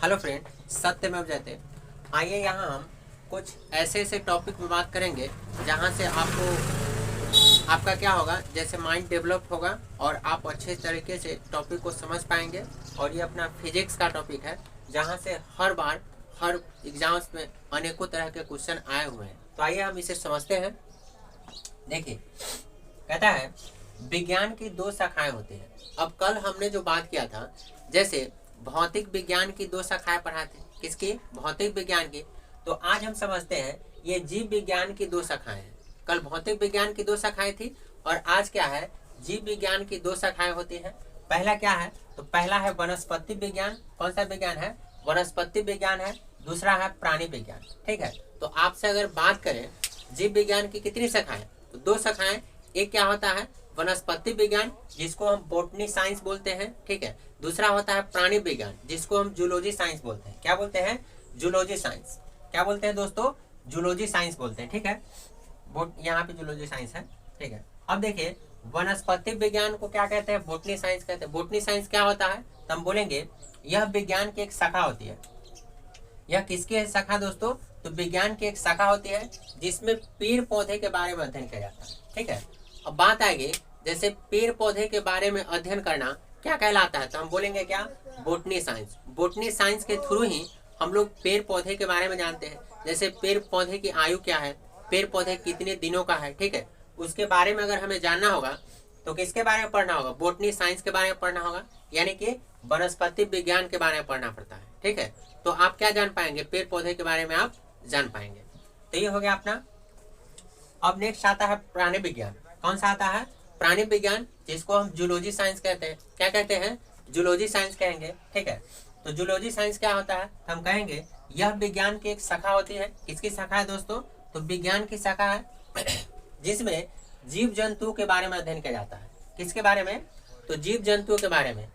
Hello friend, सत्यमेव जयते। आइए यहाँ हम कुछ ऐसे ऐसे टॉपिक पे बात करेंगे जहाँ से आपका क्या होगा, जैसे माइंड डेवलप होगा और आप अच्छे तरीके से टॉपिक को समझ पाएंगे। और ये अपना फिजिक्स का टॉपिक है जहाँ से हर बार हर एग्जाम्स में अनेकों तरह के क्वेश्चन आए हुए हैं। तो आइए हम इसे समझते हैं। देखिए, कहता है विज्ञान की दो शाखाएं होती हैं। अब कल हमने जो बात किया था, जैसे भौतिक विज्ञान की दो शाखाएं पढ़ा थे, किसकी? भौतिक विज्ञान की। तो आज हम समझते हैं ये जीव विज्ञान की दो शाखाएं हैं। कल भौतिक विज्ञान की दो शाखाएं थी और आज क्या है? जीव विज्ञान की दो शाखाएं होती है। पहला क्या है? तो पहला है वनस्पति विज्ञान। कौन सा विज्ञान है? वनस्पति विज्ञान है। दूसरा है प्राणी विज्ञान। ठीक है, तो आपसे अगर बात करें जीव विज्ञान की कितनी शाखाएं, तो दो शाखाएं। एक क्या होता है? वनस्पति विज्ञान, जिसको हम बॉटनी साइंस बोलते हैं। ठीक है, दूसरा होता है प्राणी विज्ञान, जिसको हम जूलॉजी साइंस बोलते हैं। क्या बोलते हैं? Zoology science. क्या बोलते हैं दोस्तों? जूलॉजी साइंस बोलते हैं। ठीक है, यहाँ पे जूलॉजी साइंस है। ठीक है, अब देखिए वनस्पति विज्ञान को क्या कहते हैं? बॉटनी साइंस कहते हैं। बॉटनी साइंस क्या होता है? तो हम बोलेंगे यह विज्ञान की एक शाखा होती है। यह किसकी है शाखा दोस्तों? तो विज्ञान की एक शाखा होती है जिसमें पेड़ पौधे के बारे में अध्ययन किया जाता है। ठीक है, अब बात आएगी, जैसे पेड़ पौधे के बारे में अध्ययन करना क्या कहलाता है? तो हम बोलेंगे क्या? Botany science. बॉटनी साइंस के थ्रू ही हम लोग पेड़ पौधे के बारे में जानते हैं। जैसे पेड़ पौधे की आयु क्या है, पेड़ पौधे कितने दिनों का है। ठीक है, उसके बारे में अगर हमें जानना होगा तो किसके बारे में पढ़ना होगा? बॉटनी साइंस के बारे में पढ़ना होगा, यानी कि वनस्पति विज्ञान के बारे में पढ़ना पड़ता है। ठीक है, तो आप क्या जान पाएंगे? पेड़ पौधे के बारे में आप जान पाएंगे। तो ये हो गया अपना। अब नेक्स्ट आता है प्राणी विज्ञान। कौन सा आता है? प्राणी विज्ञान, जिसको हम जूलॉजी साइंस कहते हैं। क्या कहते हैं? जूलॉजी साइंस कहेंगे। ठीक है, तो जूलॉजी साइंस क्या होता है? हम कहेंगे यह विज्ञान की एक शाखा होती है। किसकी शाखा है दोस्तों? तो विज्ञान की शाखा है जिसमें जीव जंतुओं के बारे में अध्ययन किया जाता है। किसके बारे में? तो जीव जंतुओं के बारे में।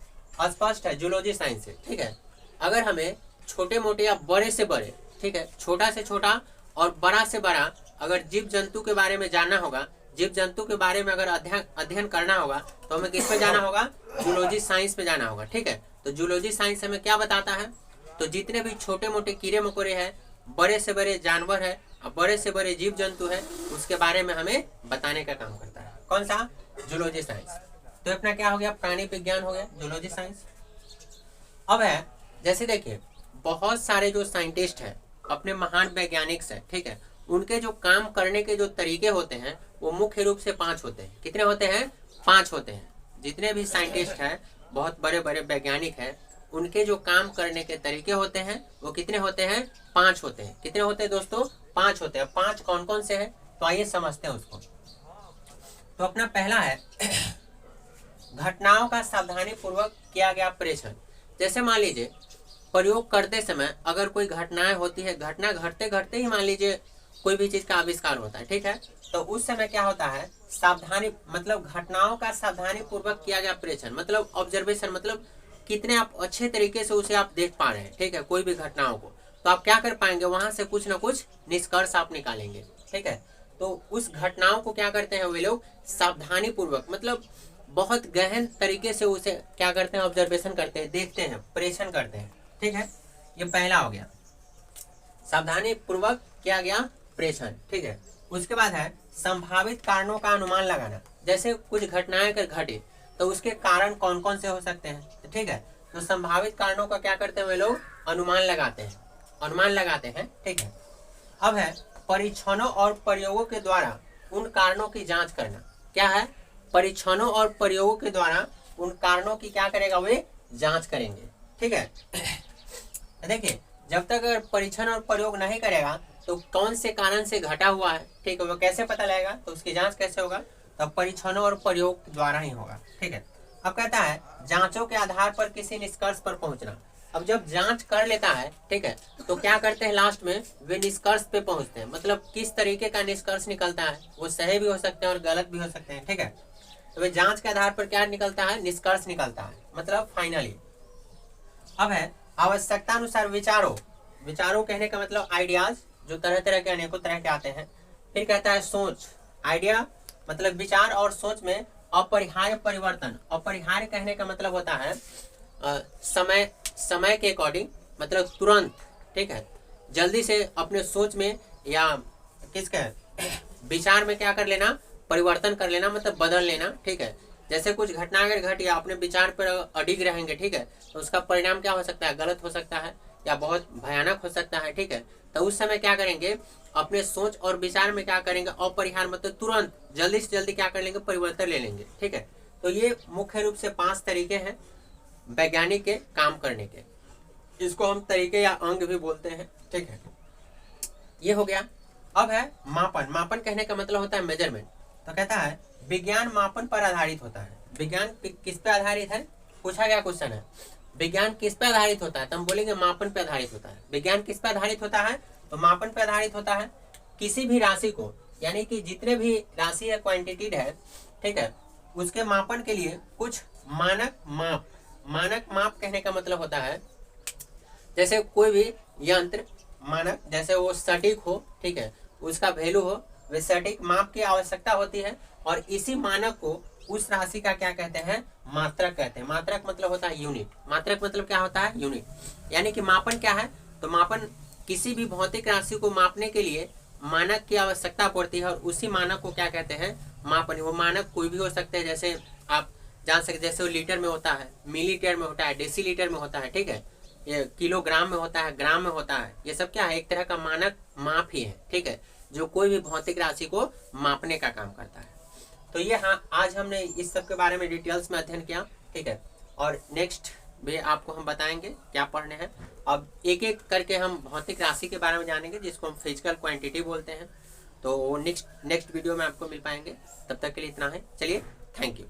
स्पष्ट है, जूलॉजी साइंस है। ठीक है, अगर हमें छोटे मोटे या बड़े से बड़े, ठीक है, छोटा से छोटा और बड़ा से बड़ा अगर जीव जंतु के बारे में जानना होगा, जीव जंतु के बारे में अगर अध्ययन करना होगा, तो हमें किस पे जाना होगा? जूलॉजी साइंस पे जाना होगा। ठीक है, तो जूलॉजी साइंस हमें क्या बताता है? तो जितने भी छोटे मोटे कीड़े मकोड़े हैं, बड़े से बड़े जानवर है और बड़े से बड़े जीव जंतु है, उसके बारे में हमें बताने का काम करता है। कौन सा? Zoology science. तो अपना क्या हो गया? प्राणी विज्ञान हो गया, जूलॉजी साइंस। अब है, जैसे देखिए बहुत सारे जो साइंटिस्ट हैं, अपने महान वैज्ञानिक है, ठीक है, उनके जो काम करने के जो तरीके होते हैं वो मुख्य रूप से 5 होते हैं। कितने होते हैं? 5 होते हैं। जितने भी साइंटिस्ट हैं, बहुत बड़े बड़े वैज्ञानिक हैं, उनके जो काम करने के तरीके होते हैं वो कितने होते हैं? 5 होते हैं। कितने होते हैं दोस्तों? 5 होते हैं। 5 कौन कौन से हैं? तो आइए समझते हैं उसको। तो अपना पहला है घटनाओं का सावधानी पूर्वक किया गया प्रेषण। जैसे मान लीजिए प्रयोग करते समय अगर कोई घटनाएं होती है, घटना घटते घटते ही मान लीजिए कोई भी चीज का आविष्कार होता है। ठीक है, तो उस समय क्या होता है? सावधानी, मतलब घटनाओं का सावधानी पूर्वक किया गया प्रेषण, मतलब ऑब्जर्वेशन, मतलब कितने आप अच्छे तरीके से उसे आप देख पा रहे हैं। ठीक है, कोई भी घटनाओं को, तो आप क्या कर पाएंगे? वहां से कुछ ना कुछ निष्कर्ष आप निकालेंगे। ठीक है, तो उस घटनाओं को क्या करते हैं वे लोग? सावधानी पूर्वक, मतलब बहुत गहन तरीके से उसे क्या करते हैं? ऑब्जर्वेशन करते हैं, देखते हैं, प्रेषण करते हैं। ठीक है, ये पहला हो गया, सावधानी पूर्वक किया गया प्रेषण। ठीक है, उसके बाद है संभावित कारणों का अनुमान लगाना। जैसे कुछ घटनाएं अगर घटे तो उसके कारण कौन कौन से हो सकते हैं। ठीक है, तो संभावित कारणों का क्या करते हैं वे लोग? अनुमान लगाते हैं, अनुमान लगाते हैं। ठीक है, अब है परीक्षणों और प्रयोगों के द्वारा उन कारणों की जांच करना। क्या है? परीक्षणों और प्रयोगों के द्वारा उन कारणों की क्या करेगा? वे जांच करेंगे। ठीक है, देखिए जब तक अगर परीक्षण और प्रयोग नहीं करेगा तो कौन से कारण से घटा हुआ है, ठीक है, वो कैसे पता लगेगा? तो उसकी जांच कैसे होगा? तो परीक्षणों और प्रयोग द्वारा ही होगा। ठीक है, अब कहता है जांचों के आधार पर किसी निष्कर्ष पर पहुंचना। अब जब जांच कर लेता है, ठीक है, तो क्या करते हैं? लास्ट में वे निष्कर्ष पे पहुंचते हैं। मतलब किस तरीके का निष्कर्ष निकलता है? वो सही भी हो सकते हैं और गलत भी हो सकते हैं। ठीक है, तो वे जांच के आधार पर क्या निकलता है? निष्कर्ष निकलता है, मतलब फाइनली। अब है आवश्यकता अनुसार विचारों। विचारों कहने का मतलब आइडियाज, जो तरह तरह के अनेकों तरह के आते हैं। फिर कहता है सोच। आइडिया मतलब विचार और सोच में अपरिहार्य परिवर्तन। अपरिहार्य कहने का मतलब होता है समय के अकॉर्डिंग मतलब तुरंत, ठीक है, जल्दी से अपने सोच में या किसका विचार में क्या कर लेना, परिवर्तन कर लेना, मतलब बदल लेना, ठीक है। जैसे कुछ घटना अगर घट या अपने विचार पर अडिग रहेंगे, ठीक है, तो उसका परिणाम क्या हो सकता है, गलत हो सकता है या बहुत भयानक हो सकता है, ठीक है। तो उस समय क्या करेंगे, अपने सोच और विचार में क्या करेंगे, अपरिहार्य मतलब तुरंत जल्दी से जल्दी क्या कर लेंगे, परिवर्तन ले लेंगे, ठीक है। तो ये मुख्य रूप से 5 तरीके हैं वैज्ञानिक के काम करने के, इसको हम तरीके या अंग भी बोलते हैं, ठीक है। ये हो गया। अब है मापन। मापन कहने का मतलब होता है मेजरमेंट। तो कहता है विज्ञान मापन पर आधारित होता है। विज्ञान किस पे आधारित है, पूछा गया क्वेश्चन है, विज्ञान किस पे आधारित होता है, तो हम बोलेंगे मापन पे आधारित होता है। विज्ञान किस पे आधारित होता है, तो मापन पे आधारित होता है। किसी भी राशि को, यानी कि जितने भी राशि है, क्वांटिटी है, ठीक है, उसके मापन के लिए कुछ मानक माप। मानक माप कहने का मतलब होता है जैसे कोई भी यंत्र मानक, जैसे वो सटीक हो, ठीक है, उसका वैल्यू हो, वे सटीक माप की आवश्यकता होती है। और इसी मानक को उस राशि का क्या कहते हैं, मात्रक कहते हैं। मात्रक मतलब होता है यूनिट। मात्रक मतलब क्या होता है, यूनिट। यानी कि मापन क्या है, तो मापन किसी भी भौतिक राशि को मापने के लिए मानक की आवश्यकता पड़ती है, और उसी मानक को क्या कहते हैं, मापन। वो मानक कोई भी हो सकते हैं, जैसे आप जान सकते, जैसे वो लीटर में होता है, मिलीलीटर में होता है, डेसीलीटर में होता है, ठीक है, ये किलोग्राम में होता है, ग्राम में होता है। ये सब क्या है, एक तरह का मानक माप ही है, ठीक है, जो कोई भी भौतिक राशि को मापने का काम करता है। तो ये हाँ, आज हमने इस सब के बारे में डिटेल्स में अध्ययन किया, ठीक है। और नेक्स्ट भी आपको हम बताएंगे क्या पढ़ने हैं। अब एक एक करके हम भौतिक राशि के बारे में जानेंगे, जिसको हम फिजिकल क्वांटिटी बोलते हैं। तो नेक्स्ट वीडियो में आपको मिल पाएंगे। तब तक के लिए इतना है, चलिए, थैंक यू।